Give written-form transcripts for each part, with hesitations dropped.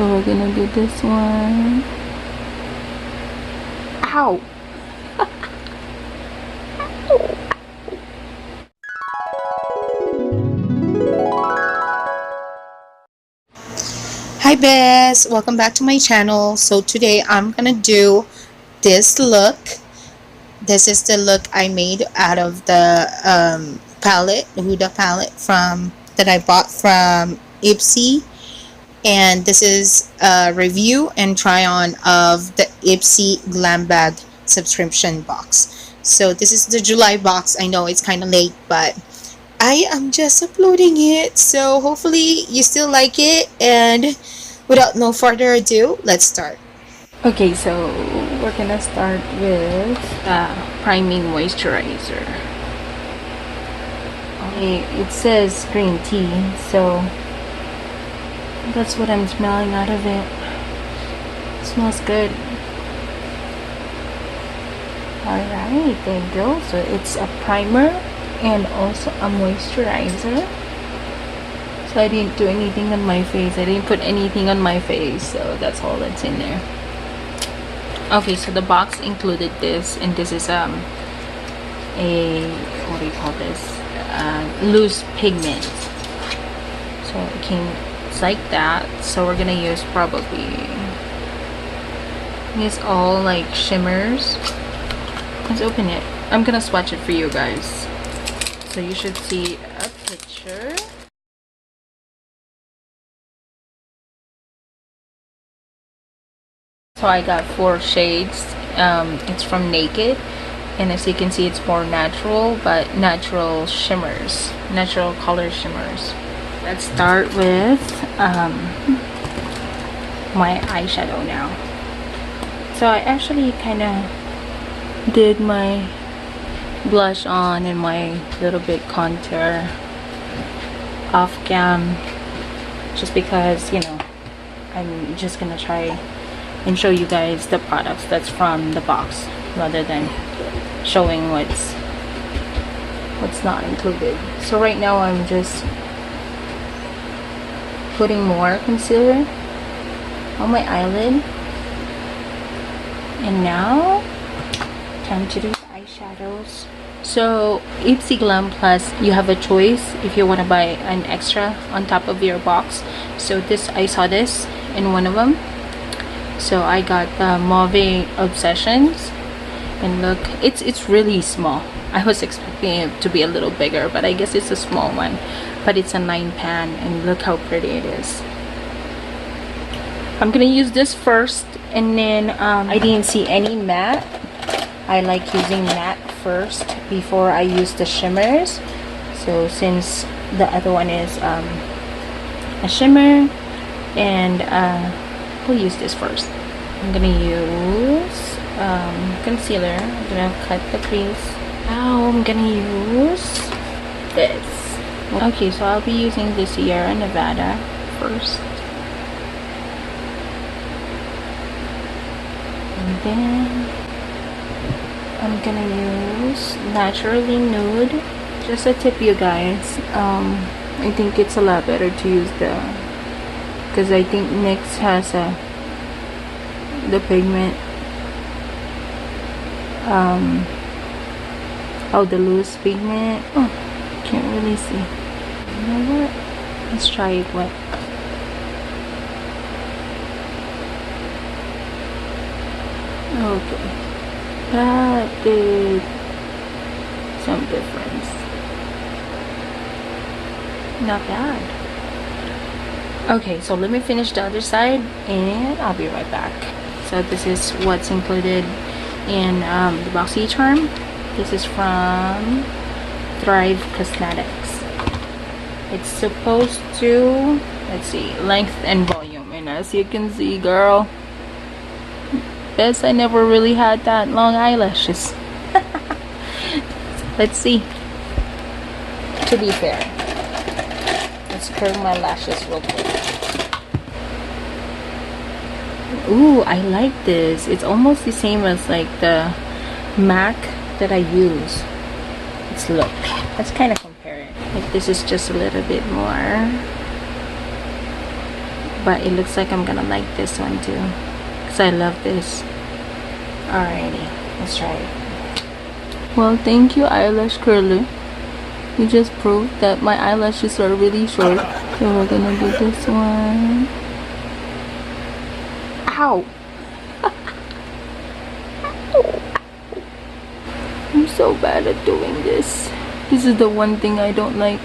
So we're gonna do this one. Ow! Hi Bess, welcome back to my channel. So today I'm gonna do this look. This is the look I made out of the palette, the Huda palette that I bought from Ipsy, and this is a review and try on of the Ipsy Glambag subscription box. So this is the July box. I know it's kind of late, but I am just uploading it, so hopefully you still like it. And without no further ado, let's start. Okay, so we're gonna start with priming moisturizer. It says green tea, so that's what I'm smelling out of it. It smells good. Alright, there you go. So it's a primer and also a moisturizer. So I didn't do anything on my face. I didn't put anything on my face, so that's all that's in there. Okay, so the box included this, and this is a what do you call this? Loose pigment. So it came, it's like that. So we're gonna use all like shimmers. Let's open it. I'm gonna swatch it for you guys. So you should see a picture. So I got 4 shades. It's from Naked, and as you can see, it's more natural, but natural shimmers, natural color shimmers. Let's start with my eyeshadow now. So I actually kind of did my blush on and my little bit contour off cam, just because, you know, I'm just gonna try and show you guys the products that's from the box rather than showing what's not included. So right now I'm just putting more concealer on my eyelid, and now time to do the eyeshadows. So Ipsy Glam Plus, you have a choice if you want to buy an extra on top of your box. So this, I saw this in one of them, so I got the Mauve Obsessions, and look, it's really small. I was expecting it to be a little bigger, but I guess it's a small one. But it's a 9 pan, and look how pretty it is. I'm gonna use this first, and then I didn't see any matte. I like using matte first before I use the shimmers. So since the other one is a shimmer, and we'll use this first. I'm gonna use concealer. I'm gonna cut the crease. Now I'm gonna use this. Okay, so I'll be using the Sierra Nevada first, and then I'm gonna use Naturally Nude. Just a tip, you guys, I think it's a lot better to use because I think NYX has the pigment, the loose pigment. Oh, can't really see. You know what? Let's try it wet. Okay, that did some difference. Not bad. Okay, so let me finish the other side and I'll be right back. So this is what's included in the Boxy Charm. This is from Thrive Cosmetics. It's supposed to, let's see, length and volume, and as you can see, girl, Bess, I never really had that long eyelashes. Let's see. To be fair, let's curl my lashes real quick. Ooh, I like this. It's almost the same as like the MAC that I use. Let's kind of compare it. Like, this is just a little bit more but it looks like I'm gonna like this one too, because I love this. Alrighty, let's try it. Well, thank you, eyelash curler. You just proved that my eyelashes are really short. So we're gonna do this one. Ow! I'm so bad at doing this. This is the one thing I don't like.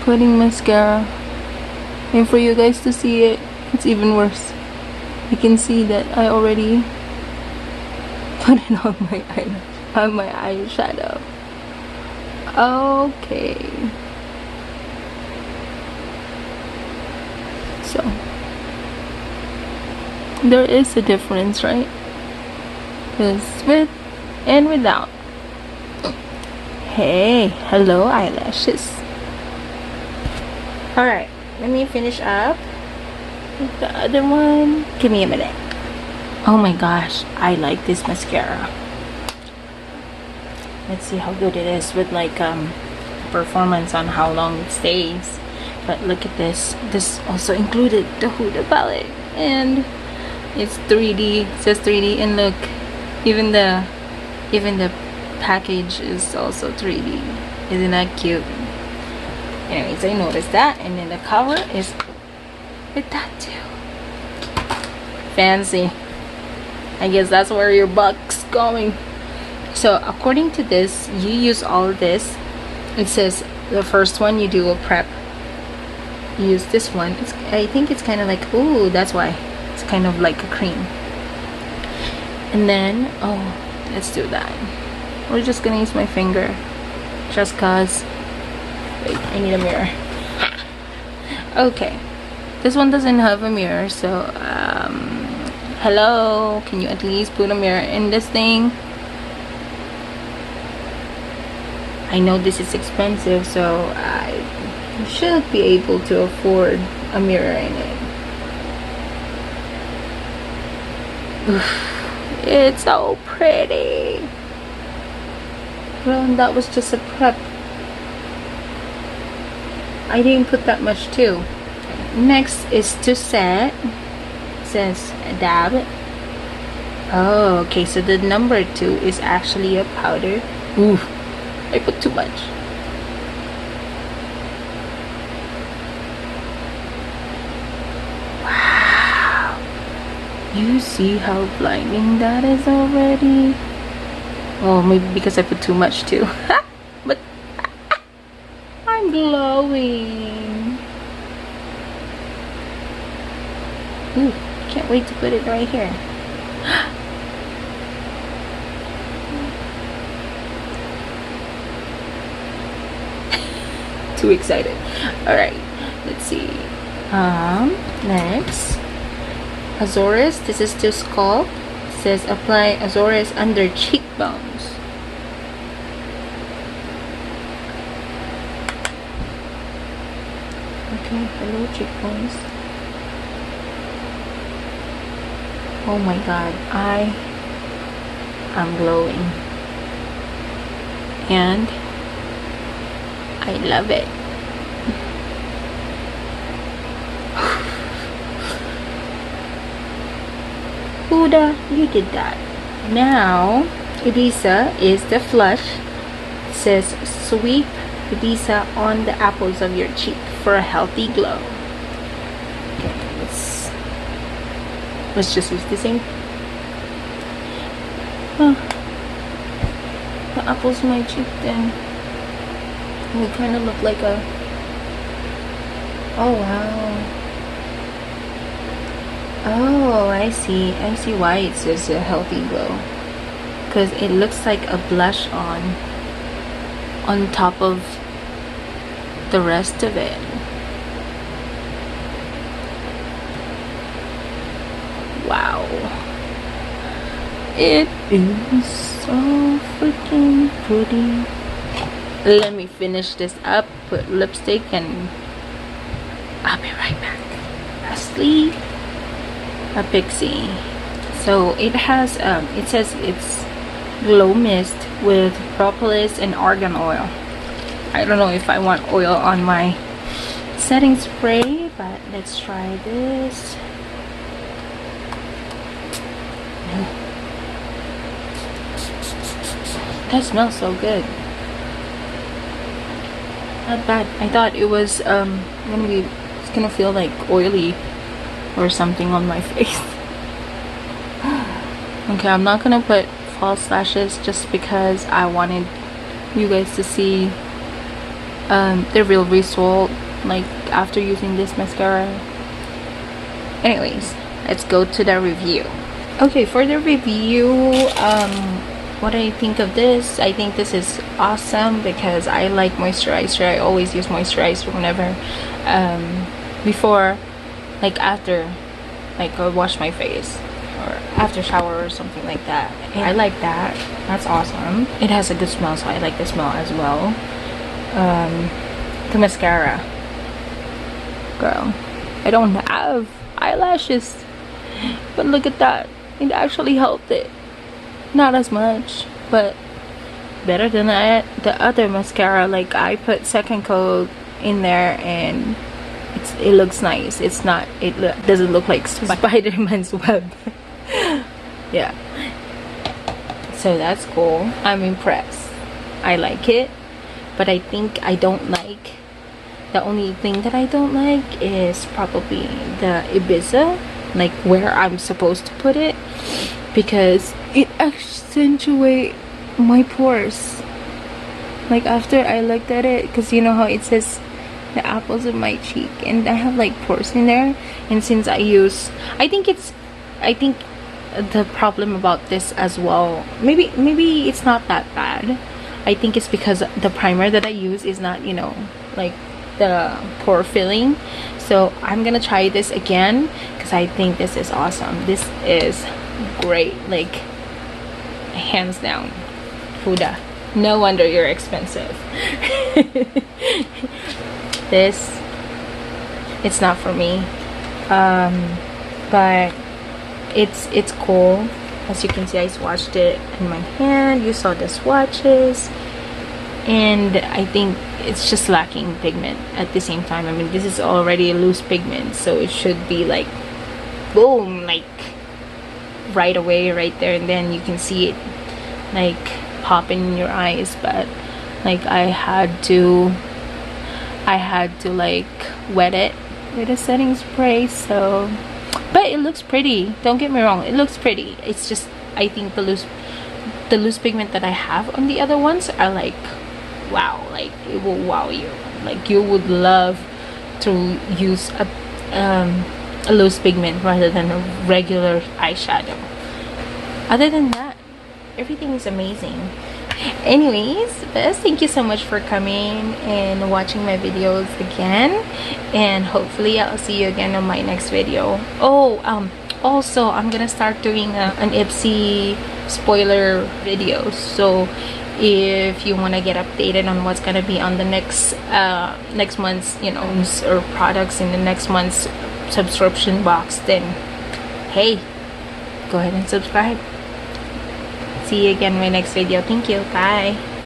Putting mascara. And for you guys to see it, it's even worse. You can see that I already put it on my eyelash, on my eyeshadow. Okay. So there is a difference, right? Because with and without. Hey, hello eyelashes. Alright, let me finish up with the other one. Give me a minute. Oh my gosh, I like this mascara. Let's see how good it is with like performance on how long it stays. But look at this. This also included the Huda palette, and it's 3D. It says 3D, and look, even the package is also 3D. Isn't that cute? Anyways, I noticed that, and then the cover is with that too. Fancy. I guess that's where your buck's going. So according to this, you use all of this. It says the first one you do a prep. You use this one. I think it's kind of like, ooh, that's why it's kind of like a cream. And then, oh, let's do that. We're just gonna use my finger, just cause. Wait, I need a mirror. Okay, this one doesn't have a mirror, so hello, can you at least put a mirror in this thing? I know this is expensive, so I should be able to afford a mirror in it. Oof, it's so pretty. Well, that was just a prep. I didn't put that much too. Next is to set. It says dab. Oh, okay, so the number 2 is actually a powder. Ooh, I put too much. Wow. You see how blinding that is already? Oh, maybe because I put too much too. But I'm glowing. Ooh, can't wait to put it right here. Too excited. Alright, let's see. Next, Azores. This is to scalp. It says apply Azores under cheekbones. Okay, hello cheekbones. Oh my god, I am glowing. And I love it. Huda, you did that. Now, Ibiza is the flush. It says sweep Ibiza on the apples of your cheek for a healthy glow. Okay, let's just use the same. Oh, the apples of my cheek then. We kind of look like a. Oh wow. Oh, I see why it says a healthy glow, because it looks like a blush on top of the rest of it. Wow, it is so freaking pretty. Let me finish this up, put lipstick, and I'll be right back. Lastly, a Pixie. So it has it says it's glow mist with propolis and argan oil. I don't know if I want oil on my setting spray, but let's try this. That smells so good. Not bad. I thought it was it's gonna feel like oily or something on my face. Okay, I'm not gonna put false lashes just because I wanted you guys to see the real result, like after using this mascara. Anyways, let's go to the review. Okay, for the review, what I think of this, I think this is awesome because I like moisturizer. I always use moisturizer whenever before, like after, like I wash my face or after shower or something like that. And I like that. That's awesome. It has a good smell, so I like the smell as well. The mascara, girl, I don't have eyelashes, but look at that, it actually helped it. Not as much, but better than the other mascara. Like I put second coat in there and it looks nice. It's not, doesn't look like Spider-Man's web. Yeah, so that's cool. I'm impressed. I like it, but I think I don't like, the only thing that I don't like is probably the Ibiza, like where I'm supposed to put it, because it accentuates my pores. Like after I looked at it, because you know how it says the apples of my cheek, and I have like pores in there, and since I think the problem about this as well, maybe it's not that bad. I think it's because the primer that I use is not, you know, like the pore filling. So I'm gonna try this again because I think this is awesome. This is great, like hands down. Huda, no wonder you're expensive. This, it's not for me, but it's cool. As you can see, I swatched it in my hand. You saw the swatches, and I think it's just lacking pigment at the same time. I mean, this is already a loose pigment, so it should be like boom, like right away, right there, and then you can see it like pop in your eyes. But like I had to like wet it with a setting spray. So, but it looks pretty, don't get me wrong, it looks pretty. It's just, I think the loose pigment that I have on the other ones are like, wow, like it will wow you. Like you would love to use a loose pigment rather than a regular eyeshadow. Other than that, everything is amazing. Anyways, Bess, thank you so much for coming and watching my videos again, and hopefully I'll see you again on my next video. Oh, also I'm gonna start doing an Ipsy spoiler video, so if you want to get updated on what's gonna be on the next month's, you know, or products in the next month's subscription box, then hey, go ahead and subscribe. See you again in my next video. Thank you. Bye.